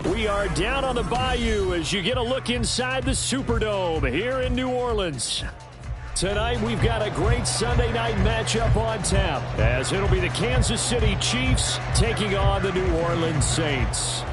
We are down on the bayou as you get a look inside the Superdome here in New Orleans. Tonight, we've got a great Sunday night matchup on tap, as it'll be the Kansas City Chiefs taking on the New Orleans Saints.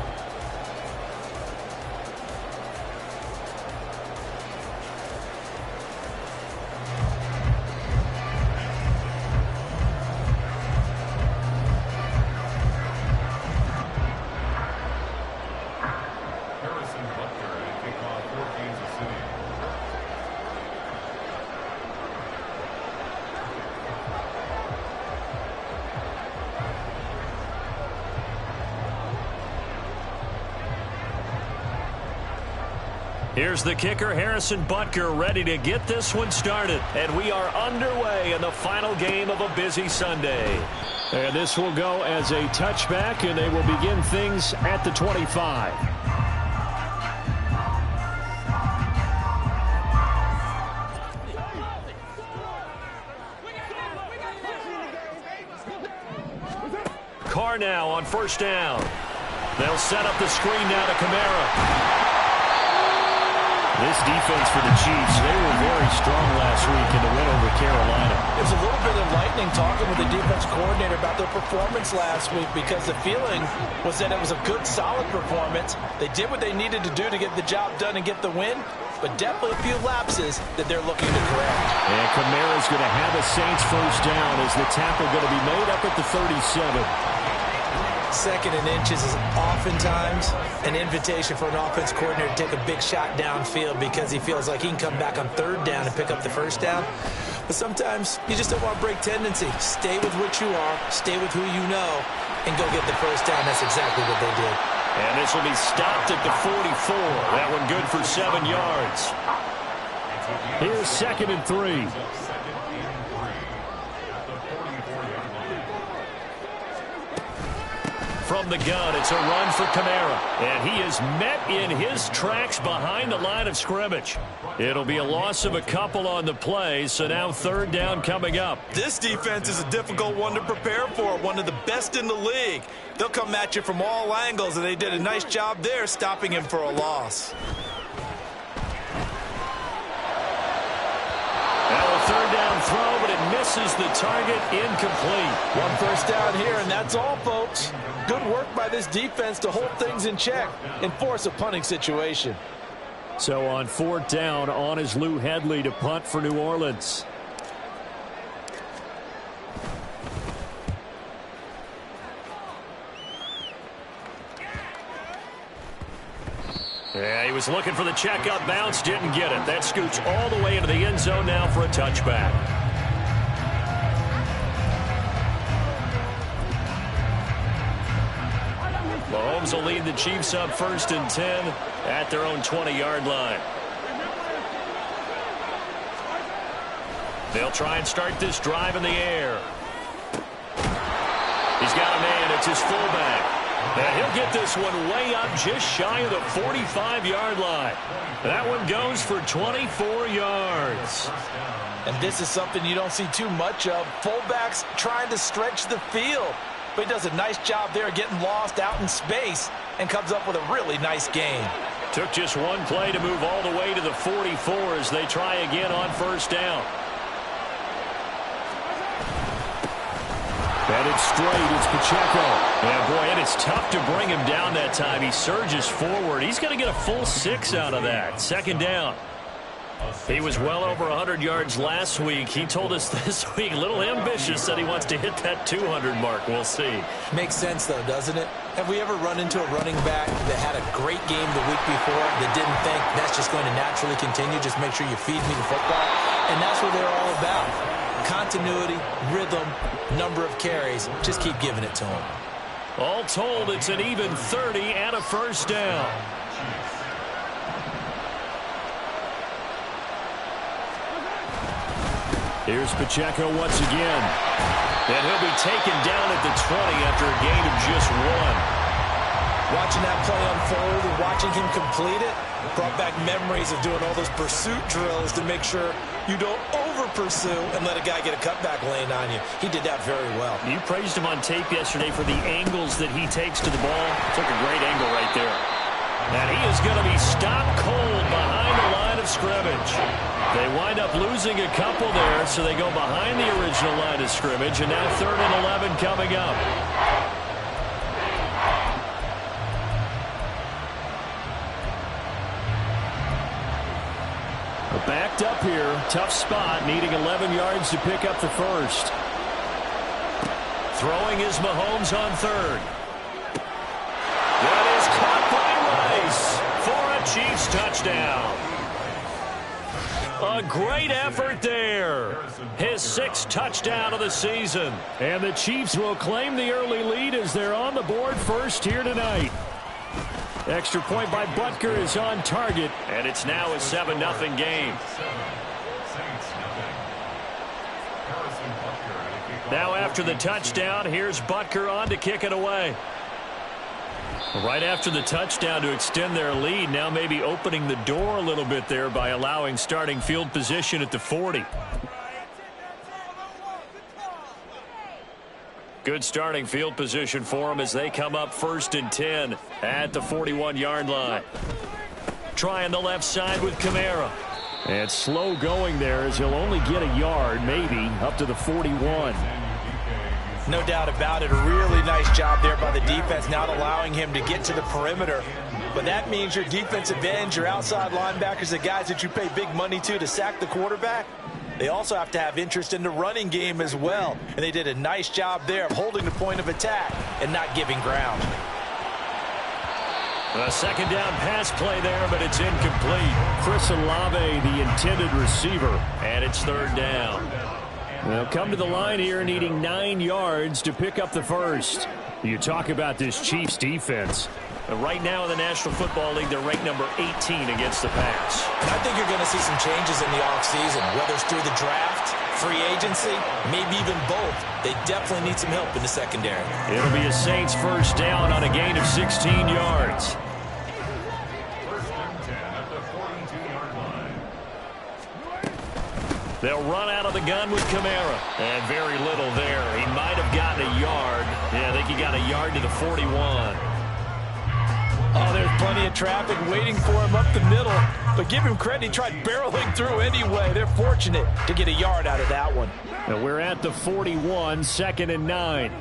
Here's the kicker, Harrison Butker, ready to get this one started. And we are underway in the final game of a busy Sunday. And this will go as a touchback, and they will begin things at the 25. Carr now on first down. They'll set up the screen now to Kamara. This defense for the Chiefs, they were very strong last week in the win over Carolina. There's a little bit of lightning talking with the defense coordinator about their performance last week, because the feeling was that it was a good, solid performance. They did what they needed to do to get the job done and get the win, but definitely a few lapses that they're looking to correct. And Kamara's going to have a Saints first down as the tackle going to be made up at the 37. Second and inches is oftentimes an invitation for an offense coordinator to take a big shot downfield because he feels like he can come back on third down and pick up the first down. But sometimes you just don't want to break tendency. Stay with what you are, stay with who you know, and go get the first down. That's exactly what they did. And this will be stopped at the 44. That one good for 7 yards. Here's 2nd and 3. From the gun, it's a run for Kamara. And he is met in his tracks behind the line of scrimmage. It'll be a loss of a couple on the play, so now third down coming up. This defense is a difficult one to prepare for, one of the best in the league. They'll come at you from all angles, and they did a nice job there stopping him for a loss. Now a third down throw, but it misses the target, incomplete. One first down here, and that's all, folks. Good work by this defense to hold things in check and force a punting situation. So on fourth down, on is Lou Hedley to punt for New Orleans. Yeah, he was looking for the checkup bounce, didn't get it. That scoots all the way into the end zone now for a touchback. Mahomes will lead the Chiefs up 1st and 10 at their own 20-yard line. They'll try and start this drive in the air. He's got a man. It's his fullback. And he'll get this one way up just shy of the 45-yard line. That one goes for 24 yards. And this is something you don't see too much of. Fullbacks trying to stretch the field. But he does a nice job there getting lost out in space and comes up with a really nice gain. Took just one play to move all the way to the 44 as they try again on first down. And it's straight. It's Pacheco. Yeah, boy, and it's tough to bring him down that time. He surges forward. He's going to get a full 6 out of that. Second down. He was well over 100 yards last week. He told us this week, a little ambitious, said he wants to hit that 200 mark. We'll see. Makes sense, though, doesn't it? Have we ever run into a running back that had a great game the week before that didn't think that's just going to naturally continue? Just make sure you feed me the football. And that's what they're all about. Continuity, rhythm, number of carries. Just keep giving it to him. All told, it's an even 30 and a first down. Here's Pacheco once again. And he'll be taken down at the 20 after a gain of just 1. Watching that play unfold and watching him complete it brought back memories of doing all those pursuit drills to make sure you don't over-pursue and let a guy get a cutback lane on you. He did that very well. You praised him on tape yesterday for the angles that he takes to the ball. Took a great angle right there. And he is going to be stopped cold behind the line of scrimmage. They wind up losing a couple there, so they go behind the original line of scrimmage, and now 3rd and 11 coming up. Backed up here, tough spot, needing 11 yards to pick up the first. Throwing is Mahomes on 3rd. That is caught by Rice for a Chiefs touchdown. A great effort there. His 6th touchdown of the season. And the Chiefs will claim the early lead as they're on the board first here tonight. Extra point by Butker is on target, and it's now a 7-0 game. Now after the touchdown, here's Butker on to kick it away. Right after the touchdown to extend their lead, now maybe opening the door a little bit there by allowing starting field position at the 40. Good starting field position for them as they come up 1st and 10 at the 41-yard line. Trying the left side with Kamara. And slow going there as he'll only get a yard, maybe, up to the 41. No doubt about it. A really nice job there by the defense, not allowing him to get to the perimeter. But that means your defensive ends, your outside linebackers, the guys that you pay big money to sack the quarterback, they also have to have interest in the running game as well. And they did a nice job there of holding the point of attack and not giving ground. A 2nd down pass play there, but it's incomplete. Chris Olave, the intended receiver, and it's 3rd down. They'll come to the line here needing 9 yards to pick up the first. You talk about this Chiefs defense. Right now in the National Football League, they're ranked number 18 against the pass. And I think you're going to see some changes in the offseason, whether it's through the draft, free agency, maybe even both. They definitely need some help in the secondary. It'll be a Saints 1st down on a gain of 16 yards. They'll run out of the gun with Kamara. And very little there. He might have gotten a yard. Yeah, I think he got a yard to the 41. Oh, there's plenty of traffic waiting for him up the middle. But give him credit, he tried barreling through anyway. They're fortunate to get a yard out of that one. And we're at the 41, 2nd and 9.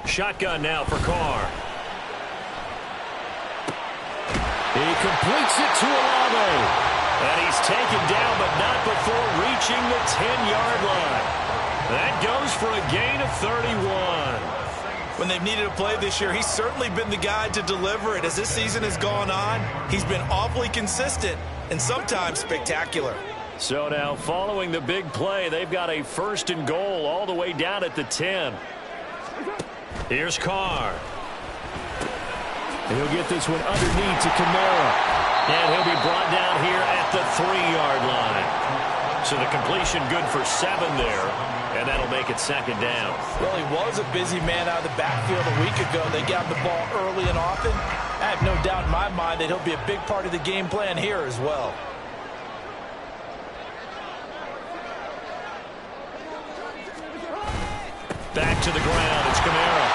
Shotgun now for Carr. He completes it to Olave. And he's taken down, but not before reaching the 10-yard line. That goes for a gain of 31. When they've needed a play this year, he's certainly been the guy to deliver it. As this season has gone on, he's been awfully consistent and sometimes spectacular. So now following the big play, they've got a 1st and goal all the way down at the 10. Here's Carr. He'll get this one underneath to Kamara. And he'll be brought down here at the 3-yard line. So the completion good for 7 there. And that'll make it 2nd down. Well, he was a busy man out of the backfield a week ago. They got the ball early and often. I have no doubt in my mind that he'll be a big part of the game plan here as well. Back to the ground. It's Kamara.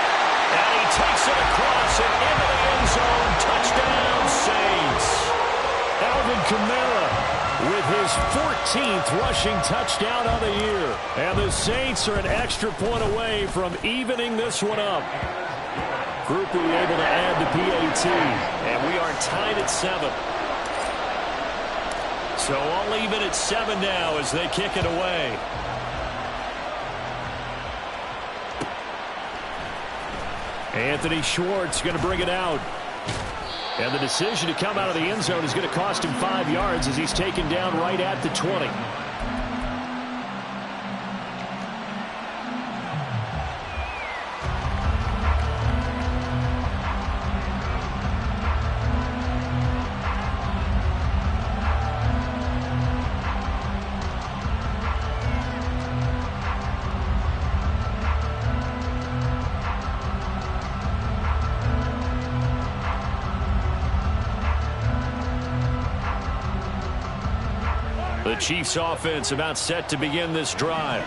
And he takes it across and into the end zone. Touchdown, Saints. Alvin Kamara with his 14th rushing touchdown of the year. And the Saints are an extra point away from evening this one up. Group will be able to add the PAT. And we are tied at 7. So all even at 7 now as they kick it away. Anthony Schwartz going to bring it out. And the decision to come out of the end zone is going to cost him 5 yards as he's taken down right at the 20. The Chiefs offense about set to begin this drive.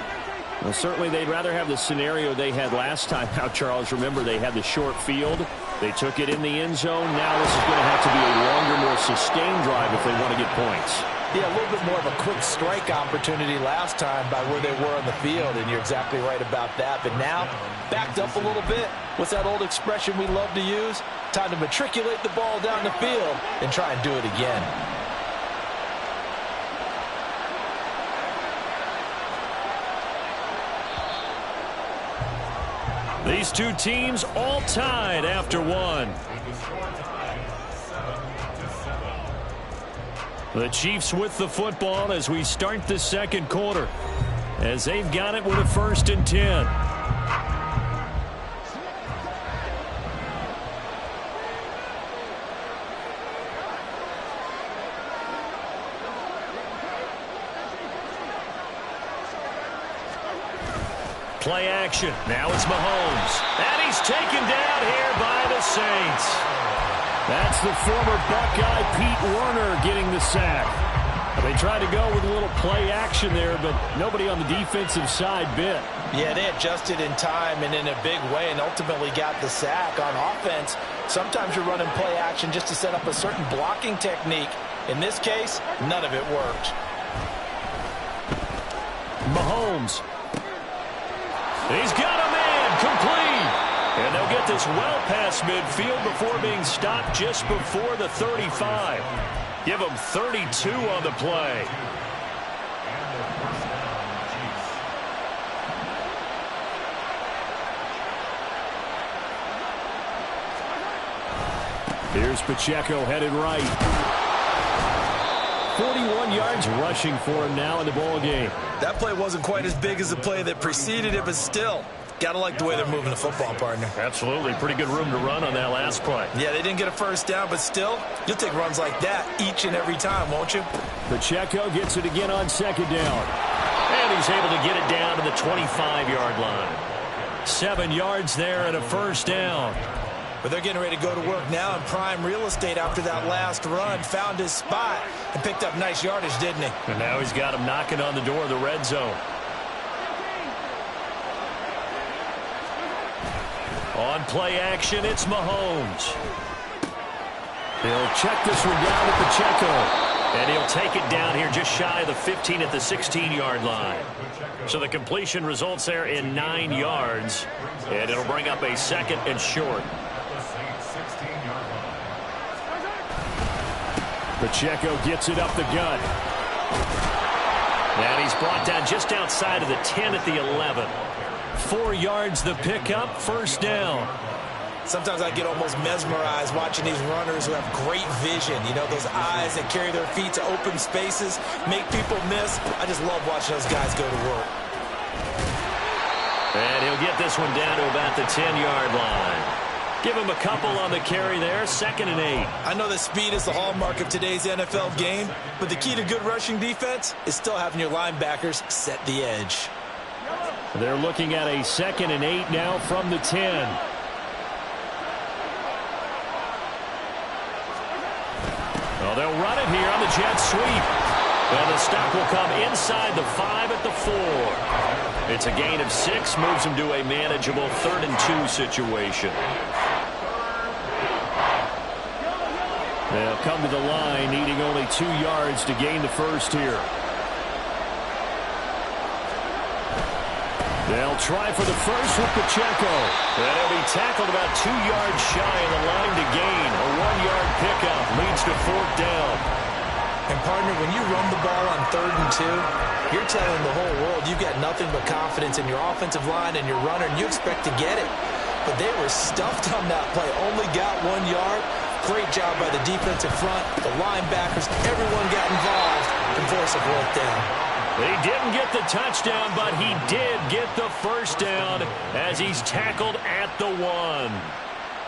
Well, certainly they'd rather have the scenario they had last time out, Charles. Remember, they had the short field. They took it in the end zone. Now this is going to have to be a longer, more sustained drive if they want to get points. Yeah, a little bit more of a quick strike opportunity last time by where they were on the field, and you're exactly right about that. But now, backed up a little bit. What's that old expression we love to use? Time to matriculate the ball down the field and try and do it again. These two teams all tied after one. The Chiefs with the football as we start the second quarter, as they've got it with a 1st and 10. Play action. Now it's Mahomes. And he's taken down here by the Saints. That's the former Buckeye Pete Werner getting the sack. They tried to go with a little play action there, but nobody on the defensive side bit. Yeah, they adjusted in time and in a big way and ultimately got the sack. On offense, sometimes you're running play action just to set up a certain blocking technique. In this case, none of it worked. Mahomes. He's got a man complete. And they'll get this well past midfield before being stopped just before the 35. Give them 32 on the play. Here's Pacheco headed right. 41 yards rushing for him now in the ball game. That play wasn't quite as big as the play that preceded it, but still, got to like the way they're moving the football, partner. Absolutely. Pretty good room to run on that last play. Yeah, they didn't get a first down, but still, you'll take runs like that each and every time, won't you? Pacheco gets it again on 2nd down. And he's able to get it down to the 25-yard line. 7 yards there and a 1st down. But they're getting ready to go to work now in prime real estate after that last run. Found his spot and picked up nice yardage, didn't he? And now he's got him knocking on the door of the red zone. On play action, it's Mahomes. He'll check this one down to Pacheco. And he'll take it down here just shy of the 15 at the 16-yard line. So the completion results there in 9 yards. And it'll bring up a 2nd and short. Pacheco gets it up the gut. And he's brought down just outside of the 10 at the 11. 4 yards the pickup, 1st down. Sometimes I get almost mesmerized watching these runners who have great vision. You know, those eyes that carry their feet to open spaces, make people miss. I just love watching those guys go to work. And he'll get this one down to about the 10-yard line. Give him a couple on the carry there, 2nd and 8. I know that speed is the hallmark of today's NFL game, but the key to good rushing defense is still having your linebackers set the edge. They're looking at a 2nd and 8 now from the 10. Well, they'll run it here on the jet sweep. And the stop will come inside the 5 at the 4. It's a gain of 6, moves them to a manageable 3rd and 2 situation. They'll come to the line, needing only 2 yards to gain the 1st here. They'll try for the 1st with Pacheco. And he'll be tackled about 2 yards shy of the line to gain. A 1-yard pickup leads to 4th down. And, partner, when you run the ball on 3rd and 2, you're telling the whole world you've got nothing but confidence in your offensive line and your runner, and you expect to get it. But they were stuffed on that play, only got 1 yard. Great job by the defensive front, the linebackers, everyone got involved and forced a 4th down. He didn't get the touchdown, but he did get the 1st down as he's tackled at the 1.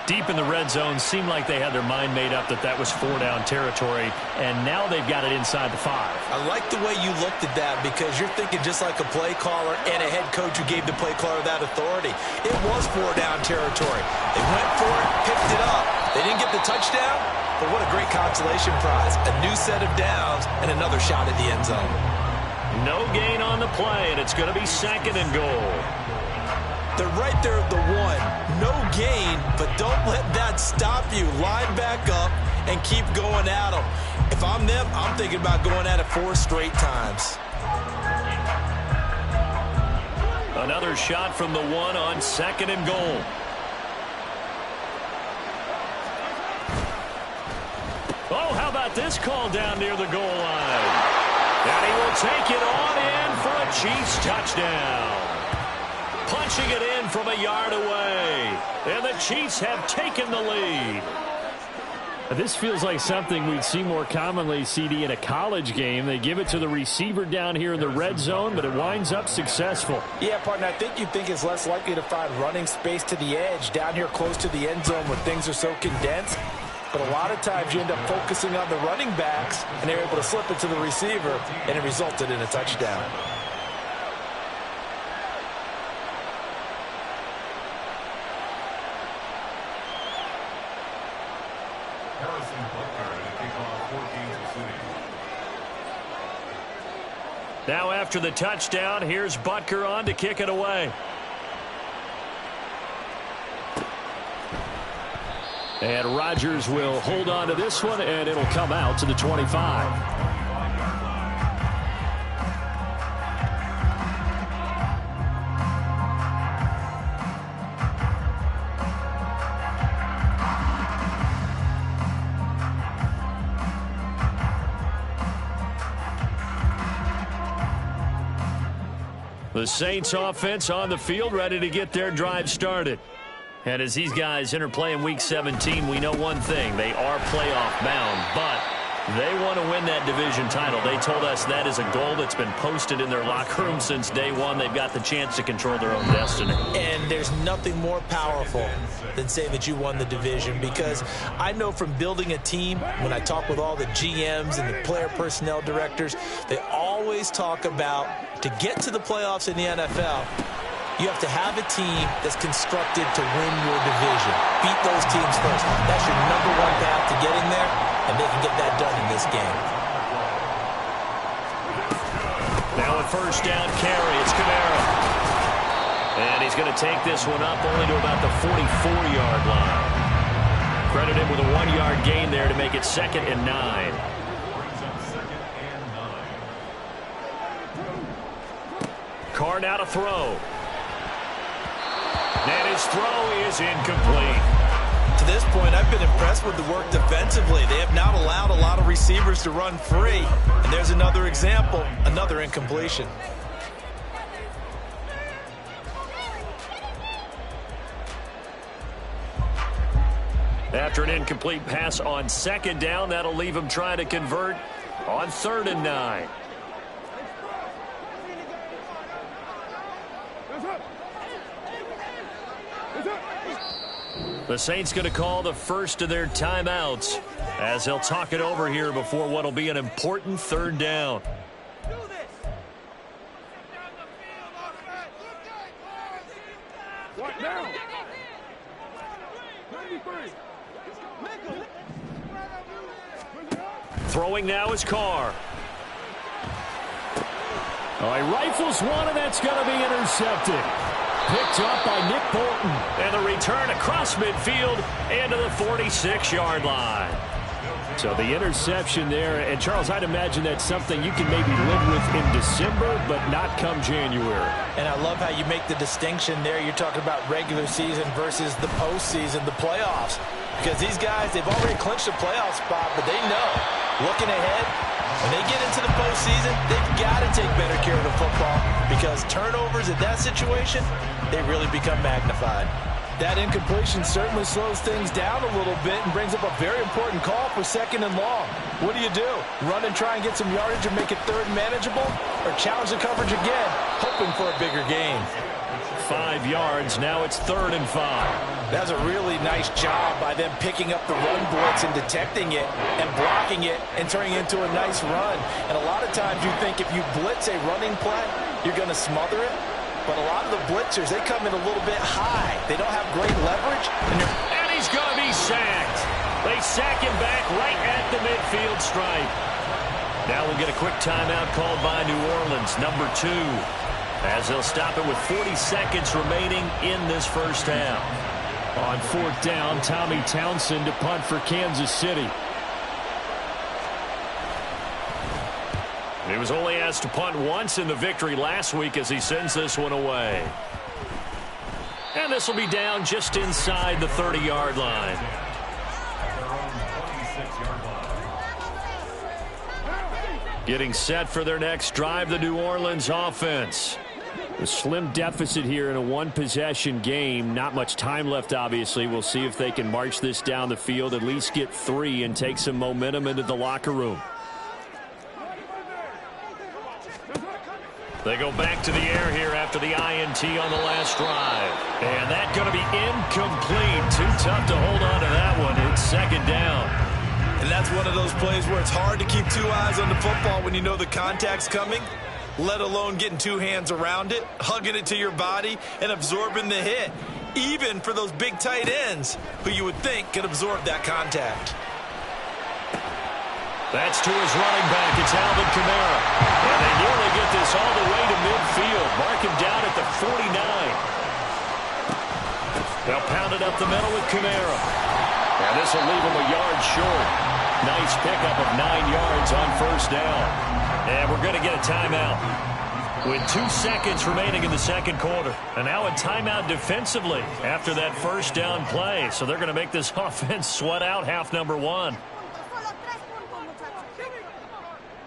Deep in the red zone, seemed like they had their mind made up that that was 4-down territory, and now they've got it inside the 5. I like the way you looked at that because you're thinking just like a play caller and a head coach who gave the play caller that authority. It was 4-down territory. They went for it, picked it up. They didn't get the touchdown, but what a great consolation prize. A new set of downs and another shot at the end zone. No gain on the play, and it's going to be 2nd and goal. They're right there at the 1. No gain, but don't let that stop you. Line back up and keep going at them. If I'm them, I'm thinking about going at it 4 straight times. Another shot from the 1 on 2nd and goal. Oh, how about this call down near the goal line? And he will take it on in for a Chiefs touchdown. Punching it in from a yard away. And the Chiefs have taken the lead. This feels like something we'd see more commonly, CD, in a college game. They give it to the receiver down here in the red zone, but it winds up successful. Yeah, partner, I think you'd think it's less likely to find running space to the edge down here close to the end zone where things are so condensed. But a lot of times you end up focusing on the running backs, and they're able to slip it to the receiver, and it resulted in a touchdown. Now after the touchdown, here's Butker on to kick it away. And Rodgers will hold on to this one, and it'll come out to the 25. The Saints offense on the field, ready to get their drive started. And as these guys interplay in Week 17, we know one thing. They are playoff bound, but they want to win that division title. They told us that is a goal that's been posted in their locker room since day one. They've got the chance to control their own destiny. And there's nothing more powerful than saying that you won the division, because I know from building a team, when I talk with all the GMs and the player personnel directors, they always talk about, to get to the playoffs in the NFL, you have to have a team that's constructed to win your division. Beat those teams first. That's your #1 path to getting there, and they can get that done in this game. Now a first down carry. It's Kamara. And he's going to take this one up only to about the 44-yard line. Credit him with a 1-yard gain there to make it 2nd and 9. Carr now to throw. And his throw is incomplete. To this point, I've been impressed with the work defensively. They have not allowed a lot of receivers to run free. And there's another example, another incompletion. After an incomplete pass on 2nd down, that'll leave him trying to convert on 3rd and 9. The Saints going to call the first of their timeouts as they'll talk it over here before what will be an important 3rd down. Throwing now is Carr. Oh, he rifles one, and that's going to be intercepted. Picked up by Nick Bolton. And the return across midfield into the 46-yard line. So the interception there, and Charles, I'd imagine that's something you can maybe live with in December, but not come January. And I love how you make the distinction there. You're talking about regular season versus the postseason, the playoffs. Because these guys, they've already clinched a playoff spot, but they know, looking ahead, when they get into the postseason, they've got to take better care of the football, because turnovers in that situation, they really become magnified. That incompletion certainly slows things down a little bit and brings up a very important call for 2nd and long. What do? Run and try and get some yardage and make it 3rd manageable? Or challenge the coverage again, hoping for a bigger gain? 5 yards. Now it's 3rd and 5. That's a really nice job by them picking up the run blitz and detecting it and blocking it and turning it into a nice run. And a lot of times you think if you blitz a running play, you're going to smother it. But a lot of the blitzers, they come in a little bit high. They don't have great leverage. And he's going to be sacked. They sack him back right at the midfield stripe. Now we'll get a quick timeout called by New Orleans, number 2, as they'll stop it with 40 seconds remaining in this first half. On 4th down, Tommy Townsend to punt for Kansas City. He was only asked to punt once in the victory last week as he sends this one away. And this will be down just inside the 30-yard line. Getting set for their next drive, the New Orleans offense. A slim deficit here in a one-possession game. Not much time left, obviously. We'll see if they can march this down the field, at least get 3, and take some momentum into the locker room. They go back to the air here after the INT on the last drive. And that's going to be incomplete. Too tough to hold on to that one. It's 2nd down. And that's one of those plays where it's hard to keep 2 eyes on the football when you know the contact's coming, let alone getting 2 hands around it, hugging it to your body, and absorbing the hit, even for those big tight ends who you would think could absorb that contact. That's to his running back. It's Alvin Kamara. And they nearly get this all the way to midfield. Mark him down at the 49. They'll pound it up the middle with Kamara. And this will leave him a yard short. Nice pickup of 9 yards on 1st down. And we're going to get a timeout with 2 seconds remaining in the 2nd quarter. And now a timeout defensively after that 1st down play. So they're going to make this offense sweat out half number 1.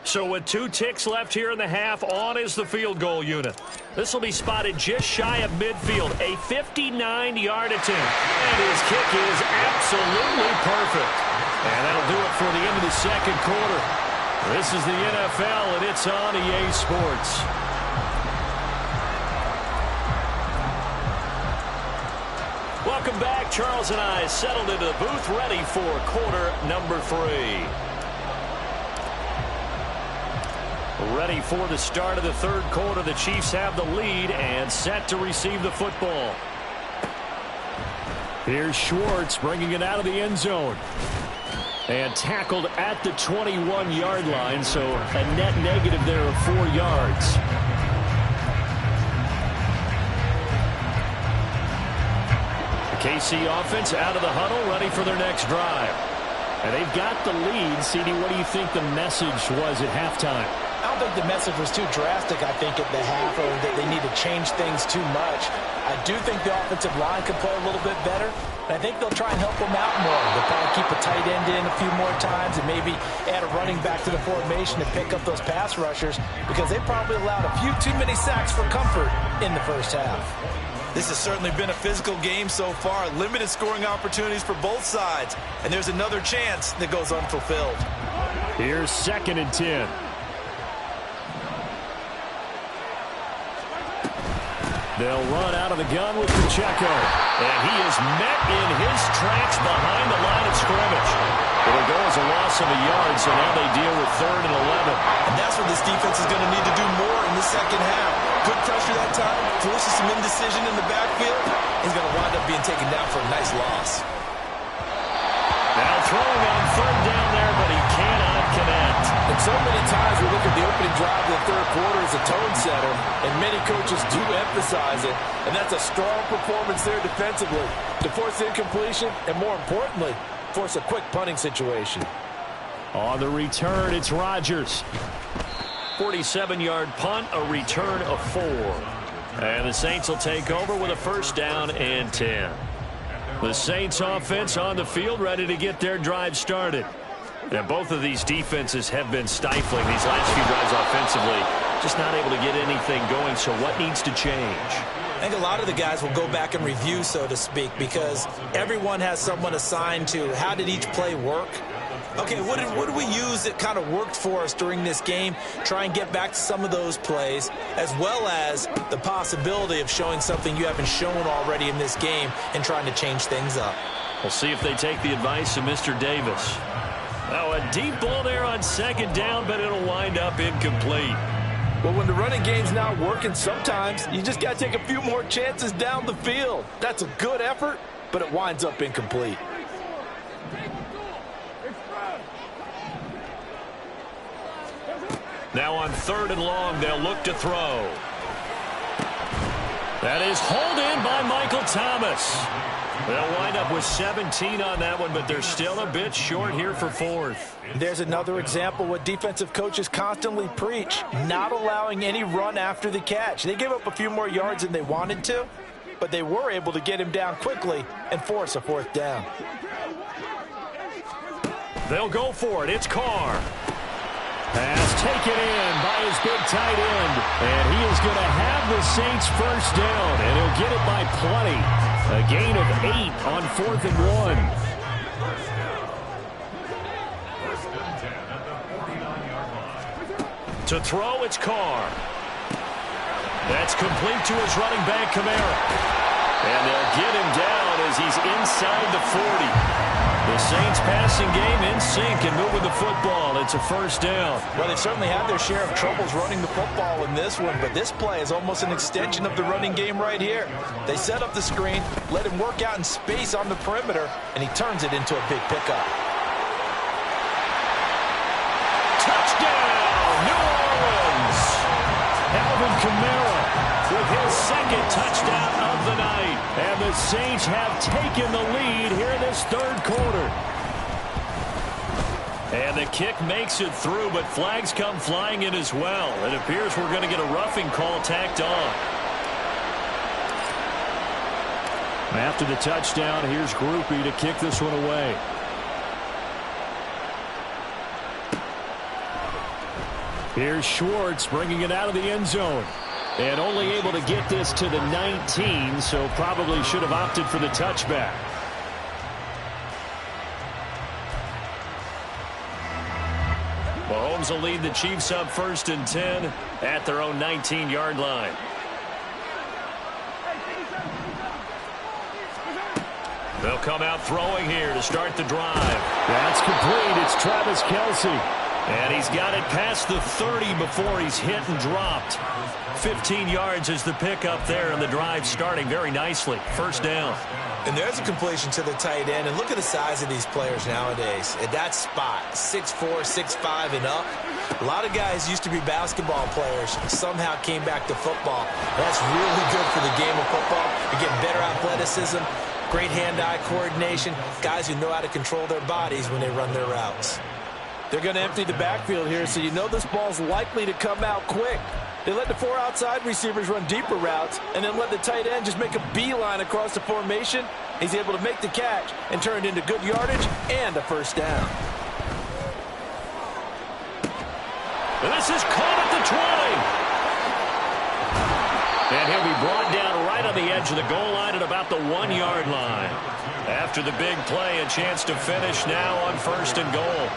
So with 2 ticks left here in the half, on is the field goal unit. This will be spotted just shy of midfield, a 59-yard attempt. And his kick is absolutely perfect. And that'll do it for the end of the 2nd quarter. This is the NFL, and it's on EA Sports. Welcome back. Charles and I settled into the booth, ready for quarter number 3. Ready for the start of the 3rd quarter. The Chiefs have the lead and set to receive the football. Here's Schwartz bringing it out of the end zone. And tackled at the 21-yard line, so a net negative there of 4 yards. The KC offense out of the huddle, ready for their next drive. And they've got the lead. CD, what do you think the message was at halftime? I don't think the message was too drastic, I think, at the half, or that they need to change things too much. I do think the offensive line could play a little bit better, and I think they'll try and help them out more. They'll probably keep a tight end in a few more times and maybe add a running back to the formation to pick up those pass rushers, because they probably allowed a few too many sacks for comfort in the first half. This has certainly been a physical game so far. Limited scoring opportunities for both sides, and there's another chance that goes unfulfilled. Here's 2nd and 10. They'll run out of the gun with Pacheco. And he is met in his tracks behind the line of scrimmage. It'll go as a loss of a yard, so now they deal with 3rd and 11. And that's what this defense is going to need to do more in the 2nd half. Good pressure that time, forces some indecision in the backfield. He's going to wind up being taken down for a nice loss. Now throwing on 3rd down there, but he cannot connect. And so many times we look at the opening drive of the 3rd quarter as a tone setter, and many coaches do emphasize it, and that's a strong performance there defensively to force incompletion and, more importantly, force a quick punting situation. On the return, it's Rodgers. 47-yard punt, a return of 4. And the Saints will take over with a 1st down and 10. The Saints offense on the field, ready to get their drive started. And both of these defenses have been stifling these last few drives offensively. Just not able to get anything going, so what needs to change? I think a lot of the guys will go back and review, so to speak, because everyone has someone assigned to how did each play work. Okay, what did we use that kind of worked for us during this game? Try and get back to some of those plays, as well as the possibility of showing something you haven't shown already in this game and trying to change things up. We'll see if they take the advice of Mr. Davis. Now a deep ball there on 2nd down, but it'll wind up incomplete. Well, when the running game's not working, sometimes you just got to take a few more chances down the field. That's a good effort, but it winds up incomplete. Now on 3rd and long, they'll look to throw. That is hauled in by Michael Thomas. They'll wind up with 17 on that one, but they're still a bit short here for 4th. There's another example what defensive coaches constantly preach, not allowing any run after the catch. They gave up a few more yards than they wanted to, but they were able to get him down quickly and force a 4th down. They'll go for it. It's Carr. Pass taken in by his big tight end. And he is going to have the Saints first down, and he'll get it by plenty. A gain of 8 on 4th and 1. To throw, it's Carr. That's complete to his running back, Kamara. And they'll get him down as he's inside the 40. The Saints passing game in sync and moving the football. It's a first down. Well, they've certainly had their share of troubles running the football in this one, but this play is almost an extension of the running game right here. They set up the screen, let him work out in space on the perimeter, and he turns it into a big pickup. Touchdown, New Orleans! Alvin Kamara with his 2nd touchdown of the night. And the Saints have taken the lead here in this 3rd quarter. And the kick makes it through, but flags come flying in as well. It appears we're going to get a roughing call tacked on. After the touchdown, here's Groupie to kick this one away. Here's Schwartz bringing it out of the end zone. And only able to get this to the 19, so probably should have opted for the touchback. Mahomes will lead the Chiefs up 1st and 10 at their own 19-yard line. They'll come out throwing here to start the drive. That's complete. It's Travis Kelce. And he's got it past the 30 before he's hit and dropped. 15 yards is the pickup there, and the drive starting very nicely. First down. And there's a completion to the tight end. And look at the size of these players nowadays. At that spot, 6'4", 6'5", and up. A lot of guys used to be basketball players, somehow came back to football. That's really good for the game of football. You get better athleticism, great hand-eye coordination, guys who know how to control their bodies when they run their routes. They're going to empty the backfield here, so you know this ball's likely to come out quick. They let the 4 outside receivers run deeper routes and then let the tight end just make a beeline across the formation. He's able to make the catch and turn it into good yardage and a first down. And this is caught at the 20. And he'll be brought down right on the edge of the goal line at about the 1-yard line. After the big play, a chance to finish now on 1st and goal.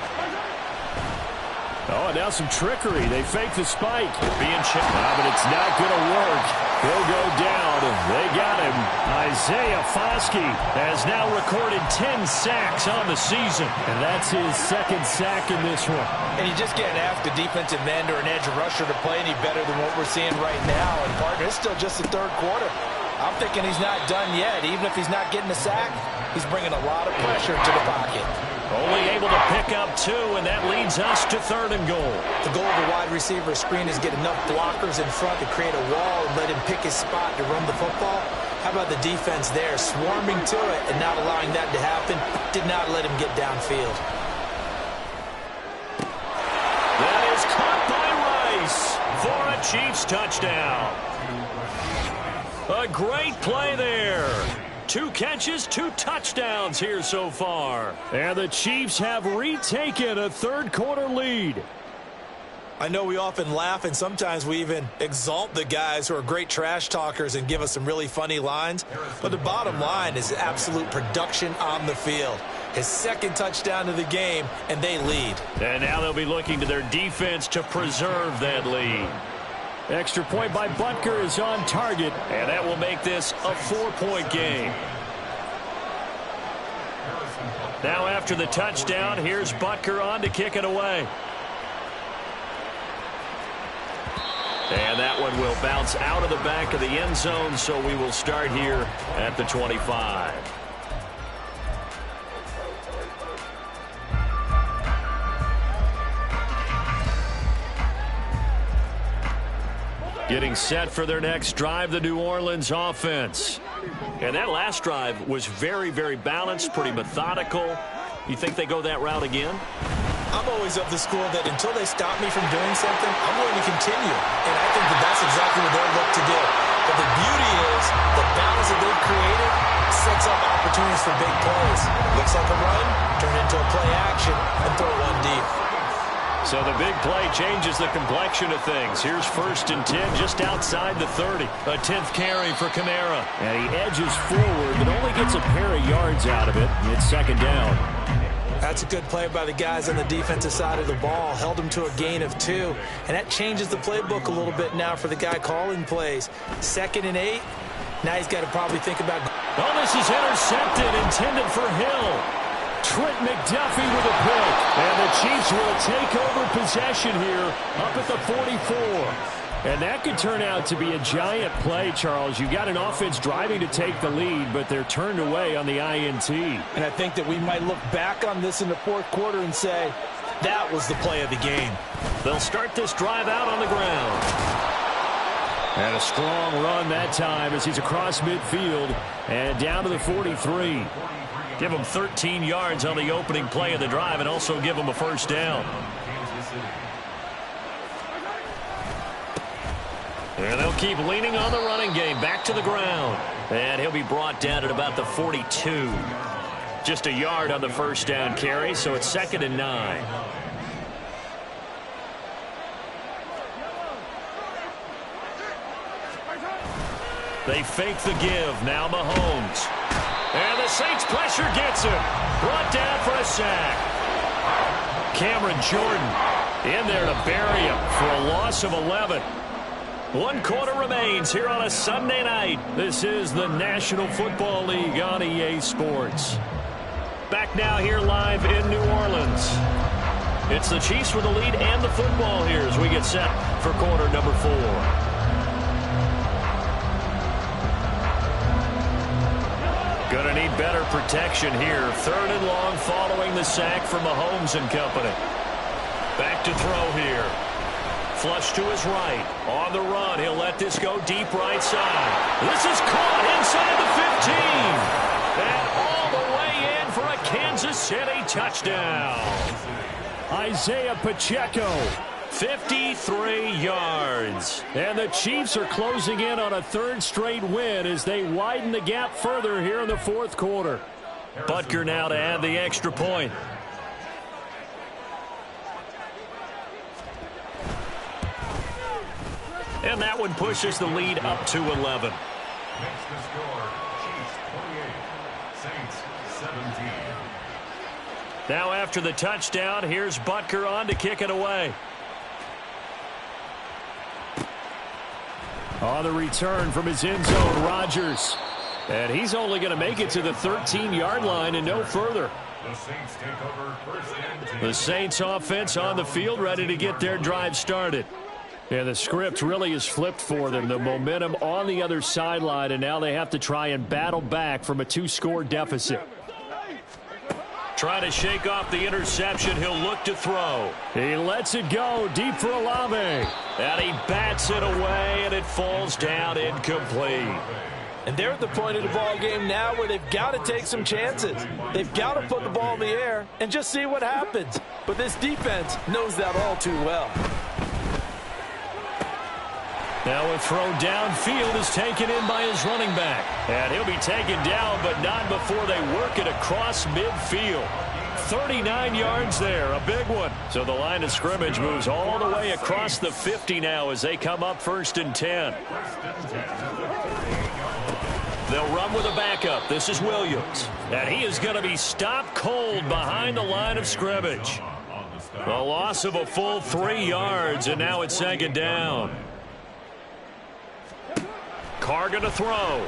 Oh, and now some trickery. They fake the spike. Being chipped. But it's not going to work. He'll go down. They got him. Isaiah Foskey has now recorded 10 sacks on the season. And that's his 2nd sack in this one. And you just can't ask a defensive end or an edge rusher to play any better than what we're seeing right now. And, partner, it's still just the 3rd quarter. I'm thinking he's not done yet. Even if he's not getting a sack, he's bringing a lot of pressure to the pocket. Only able to pick up 2, and that leads us to 3rd and goal. The goal of a wide receiver screen is get enough blockers in front to create a wall and let him pick his spot to run the football. How about the defense there, swarming to it and not allowing that to happen? Did not let him get downfield. That is caught by Rice for a Chiefs touchdown. A great play there. 2 catches, 2 touchdowns here so far. And the Chiefs have retaken a 3rd quarter lead. I know we often laugh and sometimes we even exalt the guys who are great trash talkers and give us some really funny lines. But the bottom line is absolute production on the field. His 2nd touchdown of the game, and they lead. And now they'll be looking to their defense to preserve that lead. Extra point by Butker is on target. And that will make this a 4-point game. Now after the touchdown, here's Butker on to kick it away. And that one will bounce out of the back of the end zone, so we will start here at the 25. Getting set for their next drive, the New Orleans offense. And that last drive was very, very balanced, pretty methodical. You think they go that route again? I'm always of the school that until they stop me from doing something, I'm going to continue. And I think that that's exactly what they'll look to do. But the beauty is the balance that they've created sets up opportunities for big plays. Looks like a run, turn into a play action, and throw one deep. So the big play changes the complexion of things. Here's 1st and 10 just outside the 30. A 10th carry for Kamara. And he edges forward, but only gets a pair of yards out of it. It's 2nd down. That's a good play by the guys on the defensive side of the ball. Held them to a gain of 2. And that changes the playbook a little bit now for the guy calling plays. 2nd and 8. Now he's got to probably think about... Oh, this is intercepted, intended for Hill. Trent McDuffie with a pick. And the Chiefs will take over possession here up at the 44. And that could turn out to be a giant play, Charles. You got an offense driving to take the lead, but they're turned away on the INT. And I think that we might look back on this in the 4th quarter and say, that was the play of the game. They'll start this drive out on the ground. And a strong run that time as he's across midfield and down to the 43. Give them 13 yards on the opening play of the drive and also give them a 1st down. And they'll keep leaning on the running game. Back to the ground. And he'll be brought down at about the 42. Just a yard on the 1st down carry, so it's 2nd and 9. They fake the give. Now Mahomes. And the Saints pressure gets him. Brought down for a sack. Cameron Jordan in there to bury him for a loss of 11. 1 quarter remains here on a Sunday night. This is the National Football League on EA Sports. Back now here live in New Orleans. It's the Chiefs with the lead and the football here as we get set for quarter number 4. Gonna need better protection here. 3rd and long following the sack from Mahomes and company. Back to throw here. Flush to his right. On the run. He'll let this go deep right side. This is caught inside the 15. And all the way in for a Kansas City touchdown. Isaiah Pacheco. 53 yards. And the Chiefs are closing in on a 3rd straight win as they widen the gap further here in the 4th quarter. Butker now to add the extra point. And that one pushes the lead up to 11. Makes the score Chiefs 28, Saints 17. Now after the touchdown, here's Butker on to kick it away. On the return from his end zone, Rodgers. And he's only going to make it to the 13-yard line and no further. The Saints take over 1st and 10. The Saints offense on the field ready to get their drive started. Yeah, the script really is flipped for them. The momentum on the other sideline, and now they have to try and battle back from a 2-score deficit. Try to shake off the interception. He'll look to throw. He lets it go deep for Olave. And he bats it away, and it falls down incomplete. And they're at the point of the ball game now where they've got to take some chances. They've got to put the ball in the air and just see what happens. But this defense knows that all too well. Now a throw downfield is taken in by his running back. And he'll be taken down, but not before they work it across midfield. 39 yards there, a big one. So the line of scrimmage moves all the way across the 50 now as they come up 1st and 10. They'll run with a backup. This is Williams. And he is going to be stopped cold behind the line of scrimmage. A loss of a full 3 yards, and now it's 2nd down. Carr going to throw.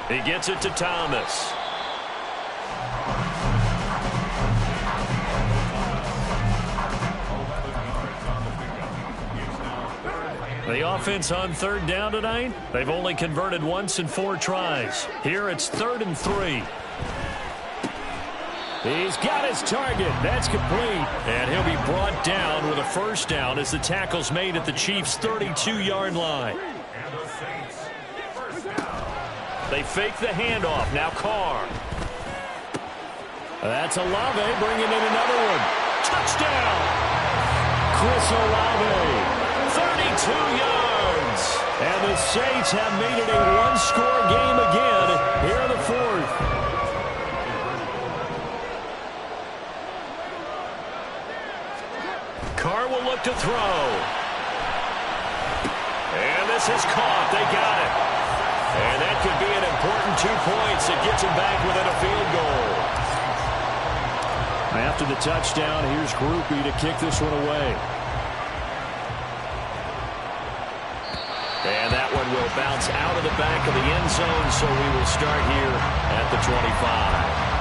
He gets it to Thomas. The offense on 3rd down tonight, they've only converted once in 4 tries. Here it's 3rd and 3. He's got his target. That's complete. And he'll be brought down with a first down as the tackle's made at the Chiefs' 32-yard line. They fake the handoff. Now Carr. That's Olave bringing in another one. Touchdown! Chris Olave. 32 yards. And the Saints have made it a one-score game again here in the fourth. Carr will look to throw. And this is caught. They got it. And that could be an important 2 points. It gets him back within a field goal. After the touchdown, here's Groupie to kick this one away. And that one will bounce out of the back of the end zone, so we will start here at the 25.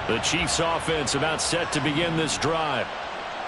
The Chiefs offense about set to begin this drive.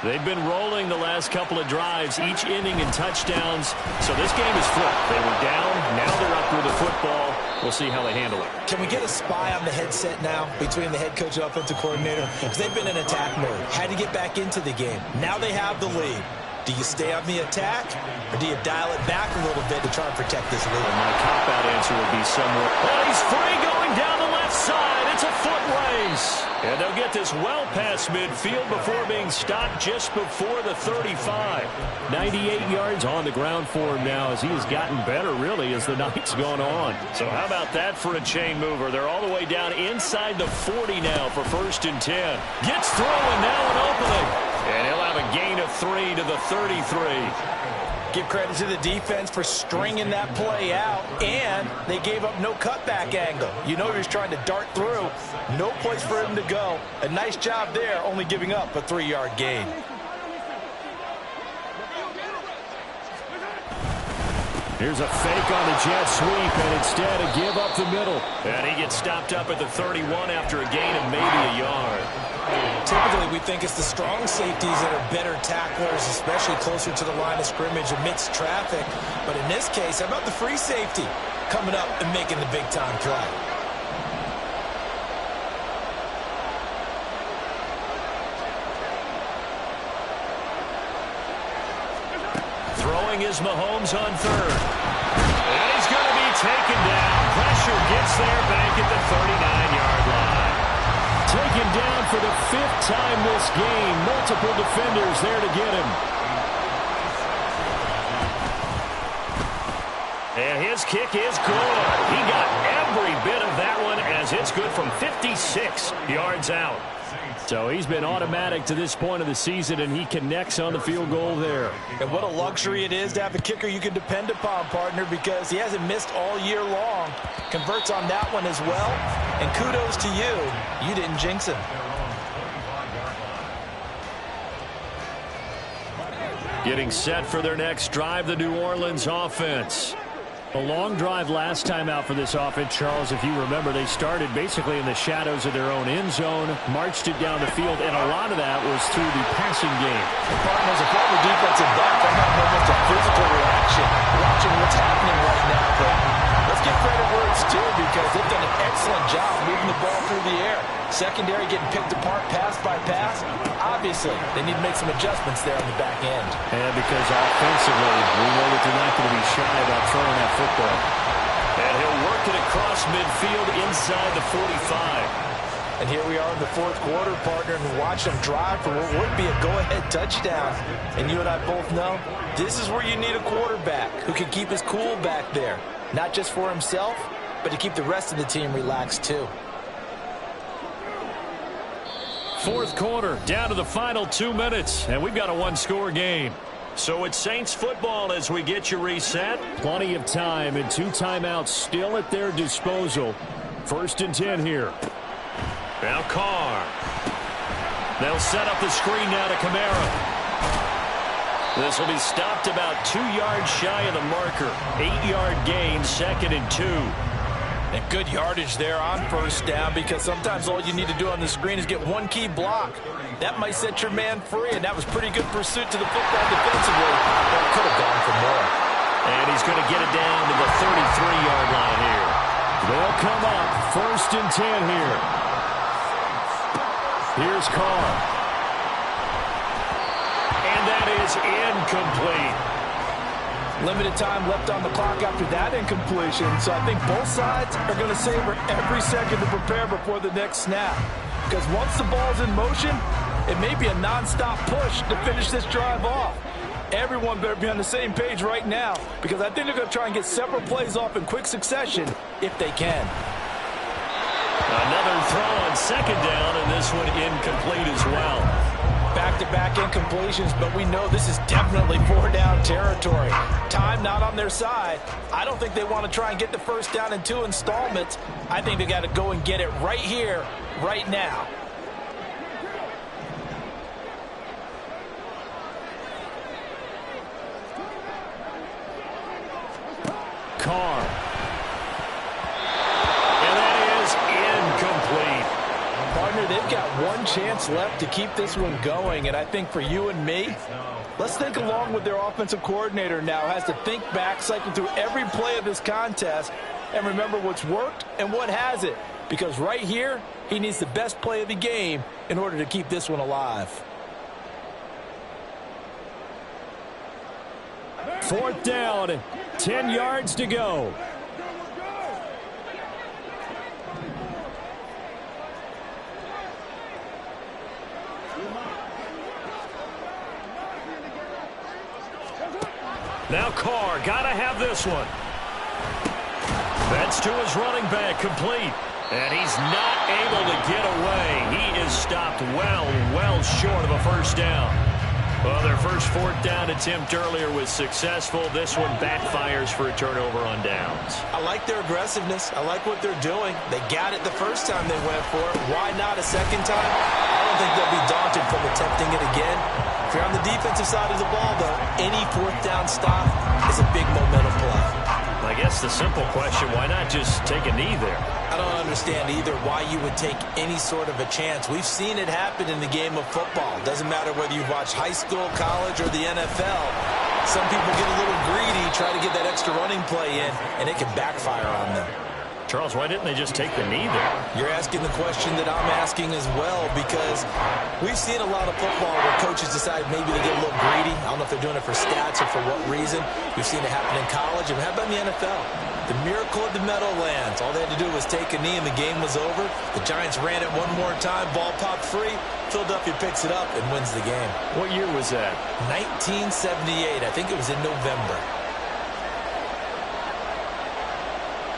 They've been rolling the last couple of drives, each inning in touchdowns. So this game is flipped. They were down, now they're up with the football. We'll see how they handle it. Can we get a spy on the headset now between the head coach and offensive coordinator? Because they've been in attack mode. Had to get back into the game. Now they have the lead. Do you stay on the attack, or do you dial it back a little bit to try and protect this lead? Well, my cop-out answer would be somewhat. Oh, he's free going down the left side. It's a foot race. And they'll get this well past midfield before being stopped just before the 35. 98 yards on the ground for him now as he has gotten better, really, as the night's gone on. So how about that for a chain mover? They're all the way down inside the 40 now for 1st and 10. Gets through and now an opening. And he'll have a gain of 3 to the 33. Give credit to the defense for stringing that play out, and they gave up no cutback angle. You know he was trying to dart through. No place for him to go. A nice job there, only giving up a 3-yard gain. Here's a fake on the jet sweep, and instead a give up the middle. And he gets stopped up at the 31 after a gain of maybe a yard. Typically, we think it's the strong safeties that are better tacklers, especially closer to the line of scrimmage amidst traffic. But in this case, how about the free safety coming up and making the big-time play? Throwing is Mahomes on 3rd. And he's going to be taken down. Pressure gets there back at the 39-yard line. Taken down for the 5th time this game. Multiple defenders there to get him. And his kick is good. He got every bit of that one as it's good from 56 yards out. So he's been automatic to this point of the season, and he connects on the field goal there. And what a luxury it is to have a kicker you can depend upon, partner, because he hasn't missed all year long. Converts on that one as well. And kudos to you. You didn't jinx him. Getting set for their next drive, the New Orleans offense. A long drive last time out for this offense, Charles. If you remember, they started basically in the shadows of their own end zone, marched it down the field, and a lot of that was through the passing game. And partner, as a former defensive back, I'm having almost a physical reaction watching what's happening right now. But let's give credit where it's due, because they've done an excellent job moving the ball through the air. Secondary getting picked apart pass by pass. Obviously, they need to make some adjustments there on the back end. And because offensively, we know that they're not going to be shy about throwing that football. And he'll work it across midfield inside the 45. And here we are in the 4th quarter, partner, and watch them drive for what would be a go-ahead touchdown. And you and I both know this is where you need a quarterback who can keep his cool back there. Not just for himself, but to keep the rest of the team relaxed too. 4th quarter, down to the final 2 minutes, and we've got a one-score game. So it's Saints football as we get you reset. Plenty of time and 2 timeouts still at their disposal. 1st and 10 here. Now Carr. They'll set up the screen now to Kamara. This will be stopped about 2 yards shy of the marker. 8-yard gain, 2nd and 2. And good yardage there on 1st down, because sometimes all you need to do on the screen is get one key block. That might set your man free, and that was pretty good pursuit to the football defensively, but it could have gone for more. And he's going to get it down to the 33-yard line here. They'll come up 1st and 10 here. Here's Carr. And that is incomplete. Limited time left on the clock after that incompletion, so I think both sides are going to savor every second to prepare before the next snap. Because once the ball's in motion, it may be a non-stop push to finish this drive off. Everyone better be on the same page right now, because I think they're going to try and get several plays off in quick succession if they can. Another throw on 2nd down, and this one incomplete as well. Back-to-back incompletions, but we know this is definitely 4-down territory. Time not on their side. I don't think they want to try and get the 1st down in 2 installments. I think they got to go and get it right here, right now. Carr. And that is incomplete. Partner, they've got one chance left to keep this one going, and I think for you and me, let's think along with their offensive coordinator now. Has to think back, cycle through every play of this contest, and remember what's worked and what hasn't. Because right here, he needs the best play of the game in order to keep this one alive. 4th down, 10 yards to go. Now Carr, gotta have this one. That's to his running back, complete. And he's not able to get away. He is stopped well short of a 1st down. Well, their first 4th down attempt earlier was successful. This one backfires for a turnover on downs. I like their aggressiveness. I like what they're doing. They got it the first time they went for it. Why not a second time? I don't think they'll be daunted from attempting it again. If you're on the defensive side of the ball, though, any 4th down stop is a big momentum play. I guess the simple question, why not just take a knee there? I don't understand either why you would take any sort of a chance. We've seen it happen in the game of football. Doesn't matter whether you've watched high school, college, or the NFL. Some people get a little greedy, try to get that extra running play in, and it can backfire on them. Charles, why didn't they just take the knee there? You're asking the question that I'm asking as well, because we've seen a lot of football where coaches decide maybe they get a little greedy. I don't know if they're doing it for stats or for what reason. We've seen it happen in college, and how about in the NFL? The miracle of the Meadowlands. All they had to do was take a knee, and the game was over. The Giants ran it one more time. Ball popped free. Philadelphia picks it up and wins the game. What year was that? 1978. I think it was in November.